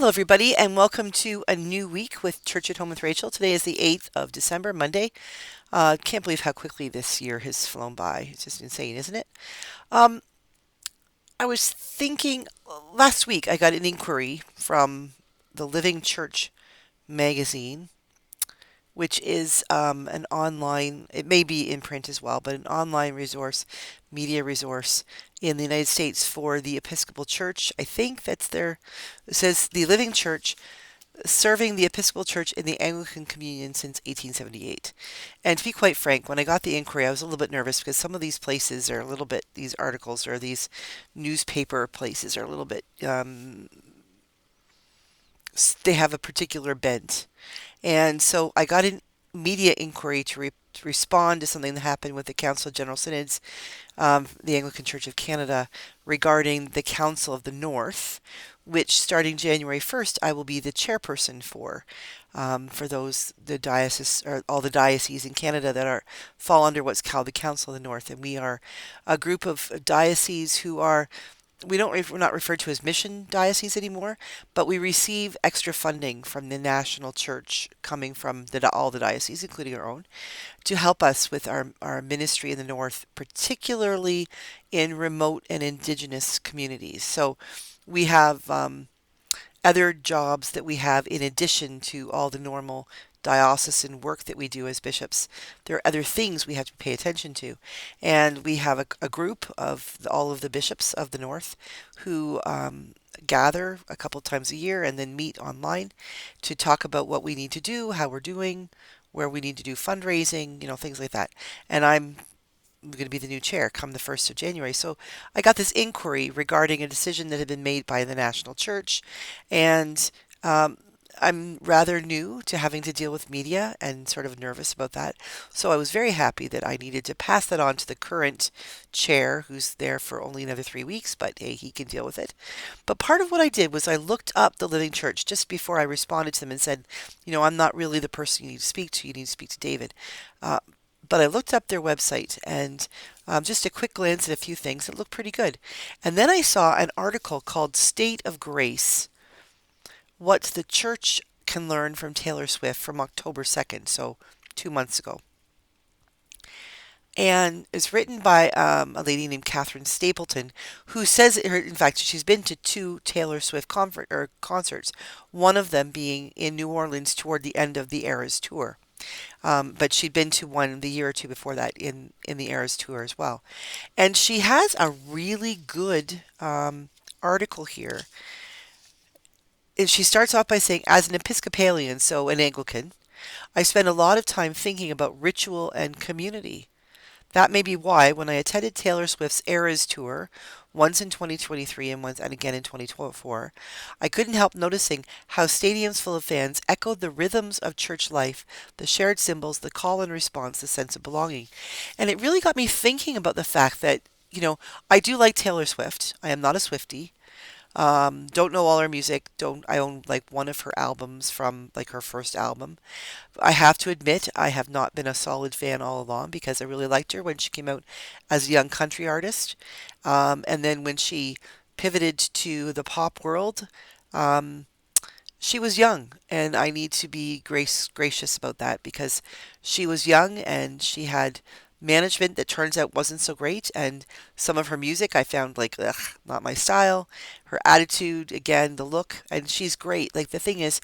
Hello, everybody, and welcome to a new week with Church at Home with Rachel. Today is the 8th of December, Monday. Can't believe how quickly this year has flown by. It's just insane, isn't it? Um, I was thinking last week I got an inquiry from the Living Church magazine, which is an online, it may be in print as well, but an online resource, media resource in the United States for the Episcopal Church. I think that's their, it says the Living Church serving the Episcopal Church in the Anglican Communion since 1878. And to be quite frank, when I got the inquiry, I was a little bit nervous because some of these places are a little bit, these articles or these newspaper places are a little bit, they have a particular bent. And so I got a media inquiry to respond to something that happened with the Council of General Synods, the Anglican Church of Canada, regarding the Council of the North, which starting January 1st, I will be the chairperson for those, the diocese, or all the dioceses in Canada that fall under what's called the Council of the North. And we are a group of dioceses who are we're not referred to as mission dioceses anymore, but we receive extra funding from the national church coming from all the dioceses, including our own, to help us with our ministry in the north, particularly in remote and indigenous communities. So we have other jobs that we have in addition to all the normal diocesan work that we do as bishops. There are other things we have to pay attention to. And we have a group of all of the bishops of the North who gather a couple times a year and then meet online to talk about what we need to do, how we're doing, where we need to do fundraising, things like that. And I'm going to be the new chair come the 1st of January. So I got this inquiry regarding a decision that had been made by the national church. And I'm rather new to having to deal with media and sort of nervous about that. So I was very happy that I needed to pass that on to the current chair, who's there for only another 3 weeks, but hey, he can deal with it. But part of what I did was I looked up the Living Church just before I responded to them and said, I'm not really the person you need to speak to. You need to speak to David. But I looked up their website and just a quick glance at a few things. It looked pretty good. And then I saw an article called State of Grace, What the Church Can Learn from Taylor Swift from October 2nd, so 2 months ago. And it's written by a lady named Catherine Stapleton, who says, in fact, she's been to two Taylor Swift concerts, one of them being in New Orleans toward the end of the Eras tour. But she'd been to one the year or two before that in the Eras tour as well. And she has a really good article here. And she starts off by saying, as an Episcopalian, so an Anglican, I spend a lot of time thinking about ritual and community. That may be why, when I attended Taylor Swift's Eras tour, once in 2023 and again in 2024, I couldn't help noticing how stadiums full of fans echoed the rhythms of church life, the shared symbols, the call and response, the sense of belonging. And it really got me thinking about the fact that, I do like Taylor Swift. I am not a Swiftie. Don't know all her music. Don't I own like one of her albums from like her first album. I have to admit I have not been a solid fan all along because I really liked her when she came out as a young country artist. And then when she pivoted to the pop world, um, she was young, and I need to be gracious about that because she was young and she had management that turns out wasn't so great, and some of her music I found like ugh, not my style. Her attitude, again, the look, and she's great. Like the thing is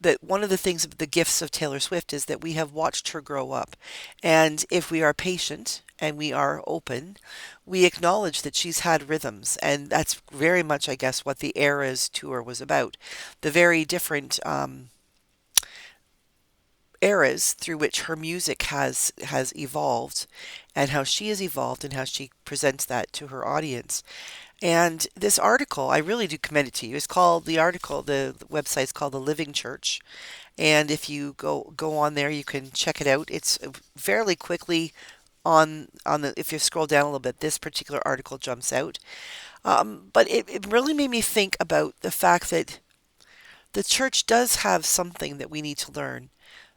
that one of the things the gifts of Taylor Swift is that we have watched her grow up. And if we are patient and we are open, we acknowledge that she's had rhythms. And that's very much, I guess, what the Eras tour was about. The very different eras through which her music has evolved and how she has evolved and how she presents that to her audience. And this article, I really do commend it to you. It's called the website's called The Living Church. And if you go on there, you can check it out. It's fairly quickly on the if you scroll down a little bit, this particular article jumps out. But it really made me think about the fact that the church does have something that we need to learn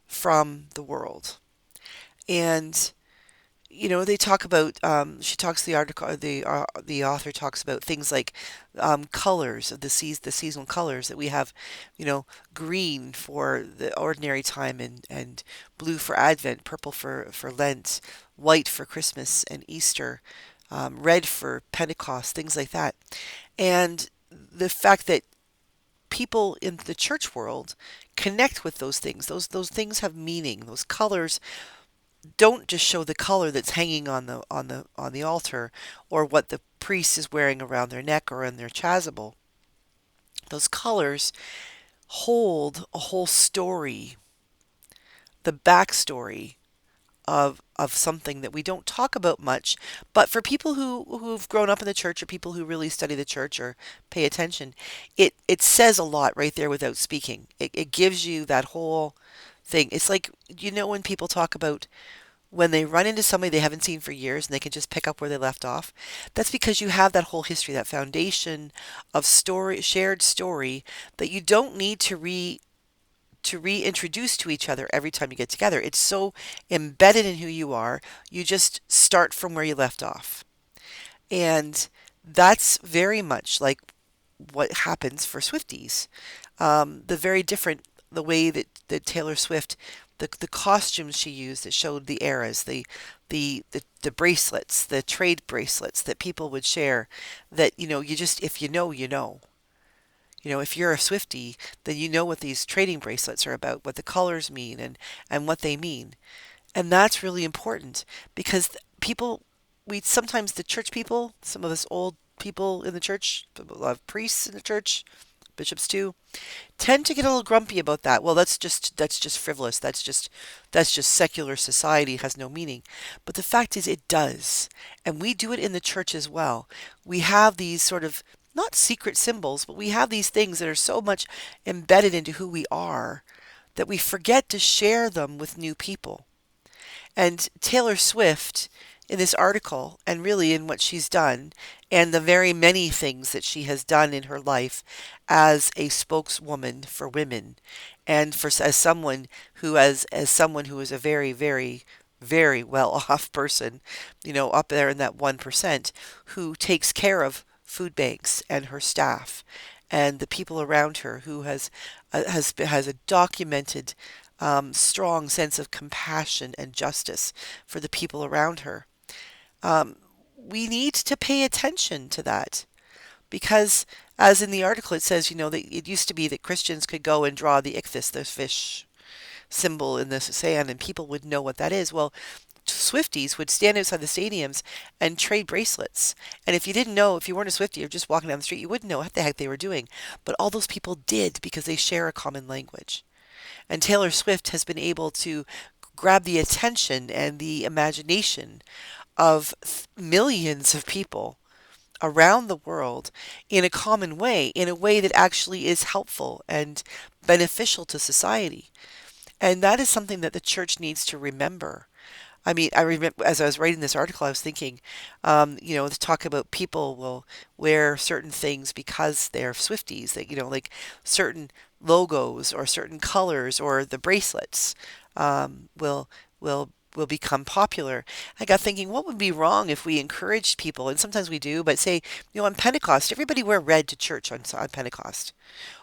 from the world. And they talk about. She talks the article. The author talks about things like colors of the seasonal colors that we have. You know, green for the ordinary time, and blue for Advent, purple for Lent, white for Christmas and Easter, red for Pentecost, things like that. And the fact that people in the church world connect with those things. Those things have meaning. Those colors don't just show the color that's hanging on the altar, or what the priest is wearing around their neck or in their chasuble. Those colors hold a whole story, the backstory of something that we don't talk about much. But for people who've grown up in the church, or people who really study the church or pay attention, it says a lot right there without speaking. It gives you that whole thing. It's like, when people talk about when they run into somebody they haven't seen for years and they can just pick up where they left off. That's because you have that whole history, that foundation of story, shared story, that you don't need to reintroduce to each other every time you get together. It's so embedded in who you are. You just start from where you left off. And that's very much like what happens for Swifties. The very different, the way that Taylor Swift, the costumes she used that showed the eras, the bracelets, the trade bracelets that people would share, that, you just, if you know, you know. If you're a Swiftie, then you know what these trading bracelets are about, what the colors mean, and what they mean. And that's really important, because people, we sometimes, the church people, some of us old people in the church, a lot of priests in the church, bishops too, tend to get a little grumpy about that. Well, that's just frivolous. That's just secular society, has no meaning. But the fact is, it does, and we do it in the church as well. We have these sort of, not secret symbols, but we have these things that are so much embedded into who we are that we forget to share them with new people. And Taylor Swift, in this article, and really in what she's done, and the very many things that she has done in her life as a spokeswoman for women, and for as someone who is a very, very, very well off person, up there in that 1%, who takes care of food banks and her staff and the people around her, who has a documented strong sense of compassion and justice for the people around her. Um, we need to pay attention to that, because, as in the article, it says, that it used to be that Christians could go and draw the ichthys, the fish symbol in the sand, and people would know what that is. Well, Swifties would stand outside the stadiums and trade bracelets. And if you didn't know, if you weren't a Swiftie or just walking down the street, you wouldn't know what the heck they were doing. But all those people did, because they share a common language. And Taylor Swift has been able to grab the attention and the imagination of millions of people around the world in a common way, in a way that actually is helpful and beneficial to society. And that is something that the church needs to remember. I mean, I remember as I was writing this article, I was thinking, to talk about people will wear certain things because they're Swifties, that, like certain logos or certain colors or the bracelets will become popular. I got thinking, what would be wrong if we encouraged people, and sometimes we do, but say, on Pentecost, everybody wear red to church on Pentecost.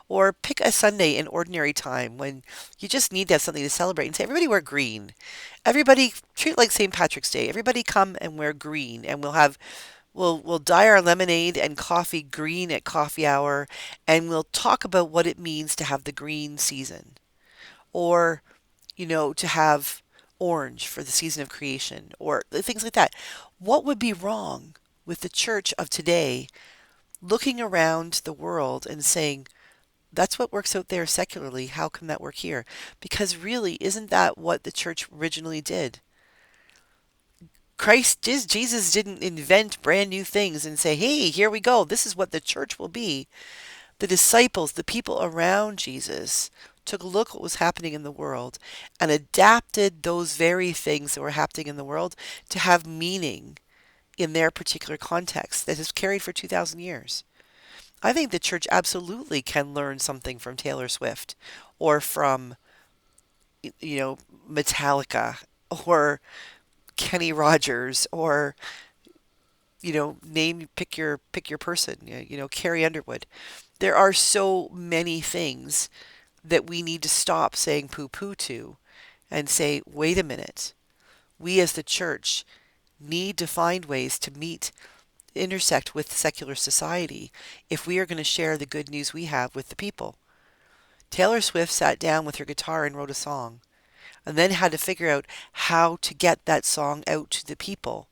Or pick a Sunday in ordinary time when you just need to have something to celebrate, and say, everybody wear green. Everybody treat it like St. Patrick's Day. Everybody come and wear green, and we'll dye our lemonade and coffee green at coffee hour, and we'll talk about what it means to have the green season. Or, to have orange for the season of creation, or things like that. What would be wrong with the church of today looking around the world and saying, that's what works out there secularly. How can that work here? Because really, isn't that what the church originally did? Jesus didn't invent brand new things and say, hey, here we go. This is what the church will be. The disciples, the people around Jesus, took a look at what was happening in the world and adapted those very things that were happening in the world to have meaning in their particular context that has carried for 2,000 years. I think the church absolutely can learn something from Taylor Swift, or from, Metallica, or Kenny Rogers, or pick your person, Carrie Underwood. There are so many things that we need to stop saying poo poo to and say, wait a minute. We as the church need to find ways to intersect with secular society if we are going to share the good news we have with the people. Taylor Swift sat down with her guitar and wrote a song, and then had to figure out how to get that song out to the people,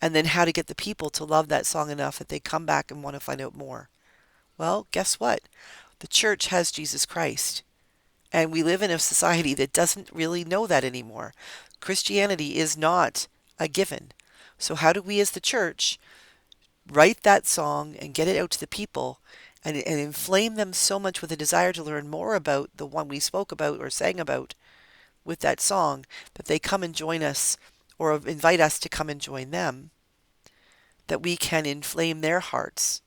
and then how to get the people to love that song enough that they come back and want to find out more. Well, guess what? The church has Jesus Christ. And we live in a society that doesn't really know that anymore. Christianity is not a given. So, how do we as the church write that song and get it out to the people, and inflame them so much with a desire to learn more about the one we spoke about or sang about with that song that they come and join us, or invite us to come and join them, that we can inflame their hearts,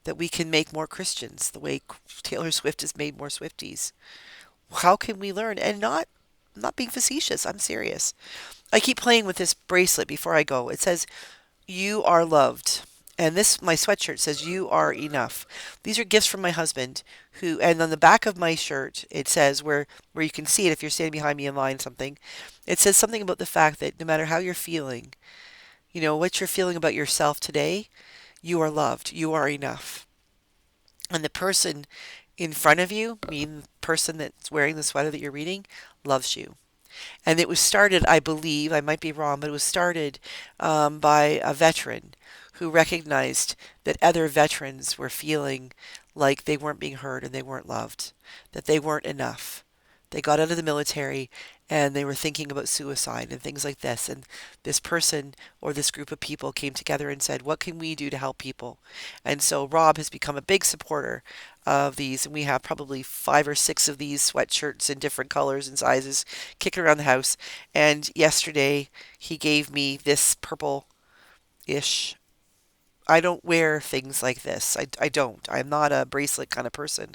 that we can make more Christians the way Taylor Swift has made more Swifties? How can we learn? And not being facetious, I'm serious. I keep playing with this bracelet before I go. It says, "You are loved." And this, my sweatshirt says, "You are enough." These are gifts from my husband, and on the back of my shirt, it says, where you can see it if you're standing behind me in line, something, it says something about the fact that no matter how you're feeling, what you're feeling about yourself today, you are loved. You are enough. And the person in front of you, mean the person that's wearing the sweater that you're reading, loves you. And it was started, I believe, I might be wrong, but it was started by a veteran who recognized that other veterans were feeling like they weren't being heard and they weren't loved, that they weren't enough. They got out of the military and they were thinking about suicide and things like this. And this person or this group of people came together and said, what can we do to help people? And so Rob has become a big supporter of these. And we have probably 5 or 6 of these sweatshirts in different colors and sizes kicking around the house. And yesterday he gave me this purple-ish. I don't wear things like this. I don't. I'm not a bracelet kind of person.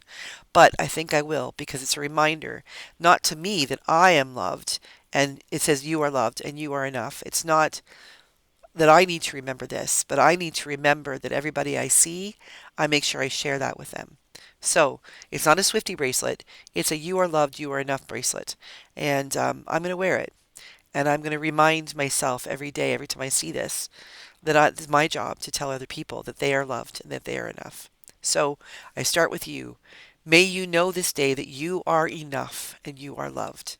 But I think I will, because it's a reminder, not to me that I am loved, and it says you are loved and you are enough. It's not that I need to remember this, but I need to remember that everybody I see, I make sure I share that with them. So it's not a Swiftie bracelet. It's a you are loved, you are enough bracelet. And I'm going to wear it. And I'm going to remind myself every day, every time I see this, that it's my job to tell other people that they are loved and that they are enough. So I start with you. May you know this day that you are enough and you are loved.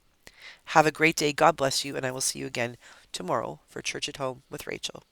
Have a great day. God bless you. And I will see you again tomorrow for Church at Home with Rachel.